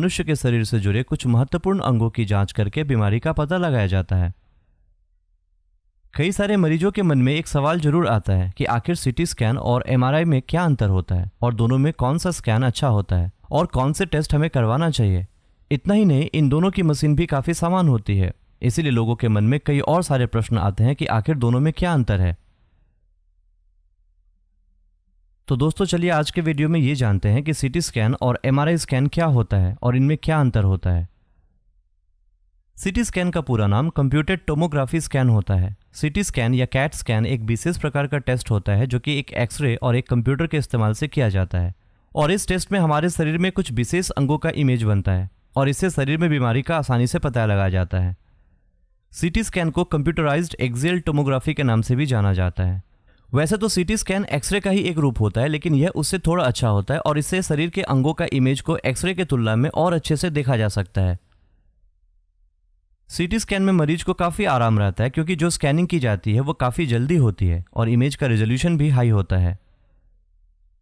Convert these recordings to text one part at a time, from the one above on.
मनुष्य के शरीर से जुड़े कुछ महत्वपूर्ण अंगों की जांच करके बीमारी का पता लगाया जाता है। कई सारे मरीजों के मन में एक सवाल जरूर आता है कि आखिर सीटी स्कैन और एमआरआई में क्या अंतर होता है और दोनों में कौन सा स्कैन अच्छा होता है और कौन से टेस्ट हमें करवाना चाहिए। इतना ही नहीं, इन दोनों की मशीन भी काफ़ी समान होती है, इसीलिए लोगों के मन में कई और सारे प्रश्न आते हैं कि आखिर दोनों में क्या अंतर है। तो दोस्तों चलिए आज के वीडियो में ये जानते हैं कि सीटी स्कैन और एमआरआई स्कैन क्या होता है और इनमें क्या अंतर होता है। सीटी स्कैन का पूरा नाम कंप्यूटेड टोमोग्राफी स्कैन होता है। सीटी स्कैन या कैट स्कैन एक विशेष प्रकार का टेस्ट होता है जो कि एक एक्सरे और एक कंप्यूटर के इस्तेमाल से किया जाता है, और इस टेस्ट में हमारे शरीर में कुछ विशेष अंगों का इमेज बनता है और इससे शरीर में बीमारी का आसानी से पता लगाया जाता है। सीटी स्कैन को कंप्यूटराइज्ड एक्सियल टोमोग्राफी के नाम से भी जाना जाता है। वैसे तो सीटी स्कैन एक्सरे का ही एक रूप होता है, लेकिन यह उससे थोड़ा अच्छा होता है और इससे शरीर के अंगों का इमेज को एक्सरे के तुलना में और अच्छे से देखा जा सकता है। सीटी स्कैन में मरीज को काफ़ी आराम रहता है क्योंकि जो स्कैनिंग की जाती है वो काफ़ी जल्दी होती है और इमेज का रेजोल्यूशन भी हाई होता है।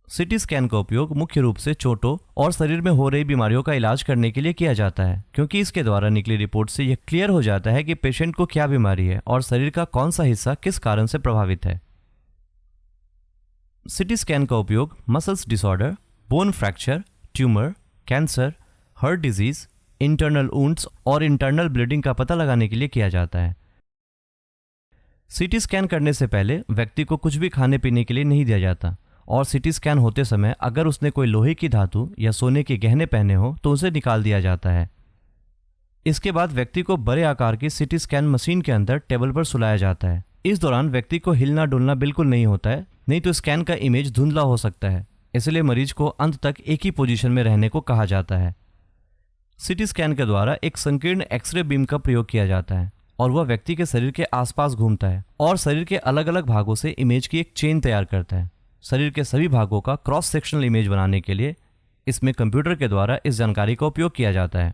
सीटी स्कैन का उपयोग मुख्य रूप से चोटों और शरीर में हो रही बीमारियों का इलाज करने के लिए किया जाता है, क्योंकि इसके द्वारा निकली रिपोर्ट से यह क्लियर हो जाता है कि पेशेंट को क्या बीमारी है और शरीर का कौन सा हिस्सा किस कारण से प्रभावित है। सीटी स्कैन का उपयोग muscles disorder, bone fracture, tumour, cancer, heart disease, internal wounds और इंटरनल ब्लीडिंग का पता लगाने के लिए किया जाता है। सीटी स्कैन करने से पहले व्यक्ति को कुछ भी खाने पीने के लिए नहीं दिया जाता, और सीटी स्कैन होते समय अगर उसने कोई लोहे की धातु या सोने के गहने पहने हो तो उसे निकाल दिया जाता है। इसके बाद व्यक्ति को बड़े आकार की सीटी स्कैन मशीन के अंदर टेबल पर सुलाया जाता है। इस दौरान व्यक्ति को हिलना डुलना बिल्कुल नहीं होता है, नहीं तो स्कैन का इमेज धुंधला हो सकता है, इसलिए मरीज को अंत तक एक ही पोजीशन में रहने को कहा जाता है। सीटी स्कैन के द्वारा एक संकीर्ण एक्सरे बीम का प्रयोग किया जाता है और वह व्यक्ति के शरीर के आसपास घूमता है और शरीर के अलग अलग भागों से इमेज की एक चेन तैयार करता है। शरीर के सभी भागों का क्रॉस सेक्शनल इमेज बनाने के लिए इसमें कंप्यूटर के द्वारा इस जानकारी का उपयोग किया जाता है।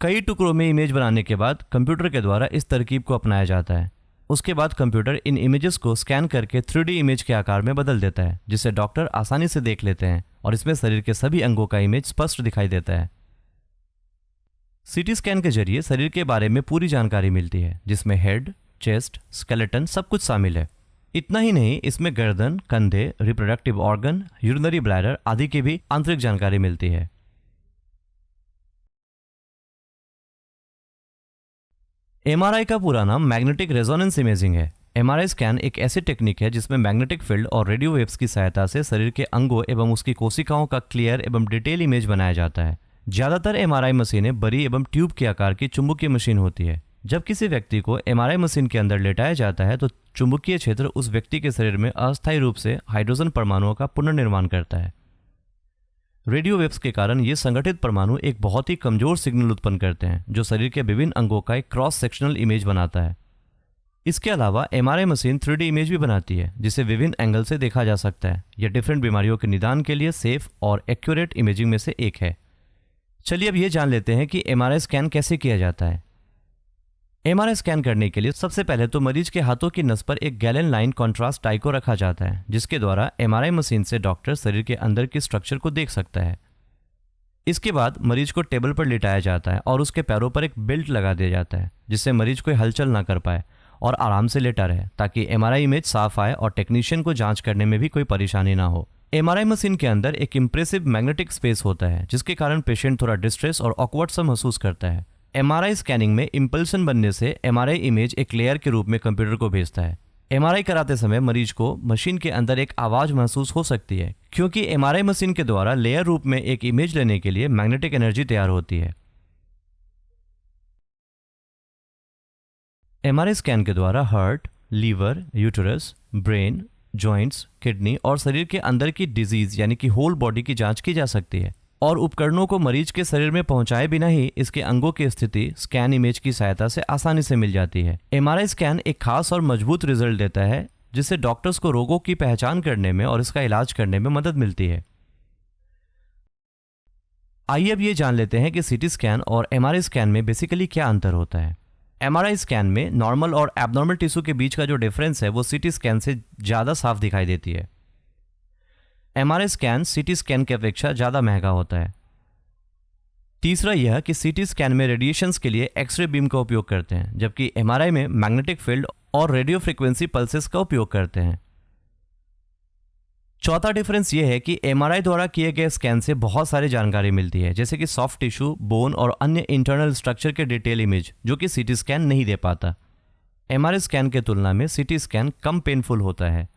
कई टुकड़ों में इमेज बनाने के बाद कंप्यूटर के द्वारा इस तरकीब को अपनाया जाता है। उसके बाद कंप्यूटर इन इमेजेस को स्कैन करके 3D इमेज के आकार में बदल देता है, जिसे डॉक्टर आसानी से देख लेते हैं और इसमें शरीर के सभी अंगों का इमेज स्पष्ट दिखाई देता है। सीटी स्कैन के जरिए शरीर के बारे में पूरी जानकारी मिलती है, जिसमें हेड, चेस्ट, स्केलेटन सब कुछ शामिल है। इतना ही नहीं, इसमें गर्दन, कंधे, रिप्रोडक्टिव ऑर्गन, यूरिनरी ब्लैडर आदि की भी आंतरिक जानकारी मिलती है। एमआरआई का पूरा नाम मैग्नेटिक रेजोनेंस इमेजिंग है। एमआरआई स्कैन एक ऐसी टेक्निक है जिसमें मैग्नेटिक फील्ड और रेडियो वेव्स की सहायता से शरीर के अंगों एवं उसकी कोशिकाओं का क्लियर एवं डिटेल इमेज बनाया जाता है। ज्यादातर एमआरआई मशीनें बड़ी एवं ट्यूब के आकार की चुंबकीय मशीन होती है। जब किसी व्यक्ति को एमआरआई मशीन के अंदर लेटाया जाता है तो चुंबकीय क्षेत्र उस व्यक्ति के शरीर में अस्थायी रूप से हाइड्रोजन परमाणुओं का पुनर्निर्माण करता है। रेडियो वेव्स के कारण ये संगठित परमाणु एक बहुत ही कमजोर सिग्नल उत्पन्न करते हैं जो शरीर के विभिन्न अंगों का एक क्रॉस सेक्शनल इमेज बनाता है। इसके अलावा एमआरआई मशीन 3D इमेज भी बनाती है जिसे विभिन्न एंगल से देखा जा सकता है। यह डिफरेंट बीमारियों के निदान के लिए सेफ और एक्यूरेट इमेजिंग में से एक है। चलिए अब ये जान लेते हैं कि एमआरआई स्कैन कैसे किया जाता है। एमआरआई स्कैन करने के लिए सबसे पहले तो मरीज के हाथों की नस पर एक गैलन लाइन कॉन्ट्रास्ट डाई को रखा जाता है, जिसके द्वारा एमआरआई मशीन से डॉक्टर शरीर के अंदर की स्ट्रक्चर को देख सकता है। इसके बाद मरीज को टेबल पर लिटाया जाता है और उसके पैरों पर एक बेल्ट लगा दिया जाता है, जिससे मरीज कोई हलचल ना कर पाए और आराम से लेटा रहे, ताकि एमआरआई इमेज साफ आए और टेक्नीशियन को जांच करने में भी कोई परेशानी ना हो। एमआरआई मशीन के अंदर एक इंप्रेसिव मैग्नेटिक स्पेस होता है, जिसके कारण पेशेंट थोड़ा डिस्ट्रेस और ऑकवर्ड सा महसूस करता है। एमआरआई स्कैनिंग में इंपल्सन बनने से एमआरआई इमेज एक लेयर के रूप में कंप्यूटर को भेजता है। एमआरआई कराते समय मरीज को मशीन के अंदर एक आवाज महसूस हो सकती है, क्योंकि एमआरआई मशीन के द्वारा लेयर रूप में एक इमेज लेने के लिए मैग्नेटिक एनर्जी तैयार होती है। एमआरआई स्कैन के द्वारा heart, liver, uterus, brain, joints, kidney और शरीर के अंदर की डिजीज यानी कि होल बॉडी की जांच की जा सकती है, और उपकरणों को मरीज के शरीर में पहुंचाए बिना ही इसके अंगों की स्थिति स्कैन इमेज की सहायता से आसानी से मिल जाती है। एमआरआई स्कैन एक खास और मजबूत रिजल्ट देता है, जिससे डॉक्टर्स को रोगों की पहचान करने में और इसका इलाज करने में मदद मिलती है। आइए अब ये जान लेते हैं कि सीटी स्कैन और एमआरआई स्कैन में बेसिकली क्या अंतर होता है। एमआरआई स्कैन में नॉर्मल और एबनॉर्मल टिश्यू के बीच का जो डिफरेंस है वो सीटी स्कैन से ज़्यादा साफ दिखाई देती है। एमआरआई स्कैन सीटी स्कैन की अपेक्षा ज़्यादा महंगा होता है। तीसरा यह कि सीटी स्कैन में रेडिएशंस के लिए एक्सरे बीम का उपयोग करते हैं, जबकि एमआरआई में मैग्नेटिक फील्ड और रेडियो फ्रीक्वेंसी पल्सेस का उपयोग करते हैं। चौथा डिफरेंस यह है कि एमआरआई द्वारा किए गए स्कैन से बहुत सारी जानकारी मिलती है, जैसे कि सॉफ्ट टिश्यू, बोन और अन्य इंटरनल स्ट्रक्चर के डिटेल इमेज, जो कि सीटी स्कैन नहीं दे पाता। एमआरआई स्कैन के तुलना में सीटी स्कैन कम पेनफुल होता है।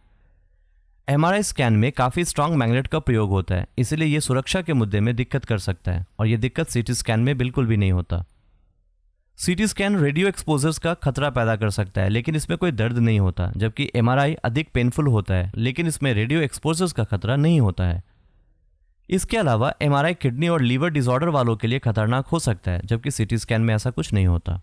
एमआरआई स्कैन में काफ़ी स्ट्रांग मैग्नेट का प्रयोग होता है, इसलिए ये सुरक्षा के मुद्दे में दिक्कत कर सकता है, और ये दिक्कत सीटी स्कैन में बिल्कुल भी नहीं होता। सीटी स्कैन रेडियो एक्सपोजर्स का खतरा पैदा कर सकता है, लेकिन इसमें कोई दर्द नहीं होता, जबकि एमआरआई अधिक पेनफुल होता है, लेकिन इसमें रेडियो एक्सपोजर्स का खतरा नहीं होता है। इसके अलावा एमआरआई किडनी और लीवर डिसऑर्डर वालों के लिए खतरनाक हो सकता है, जबकि सीटी स्कैन में ऐसा कुछ नहीं होता।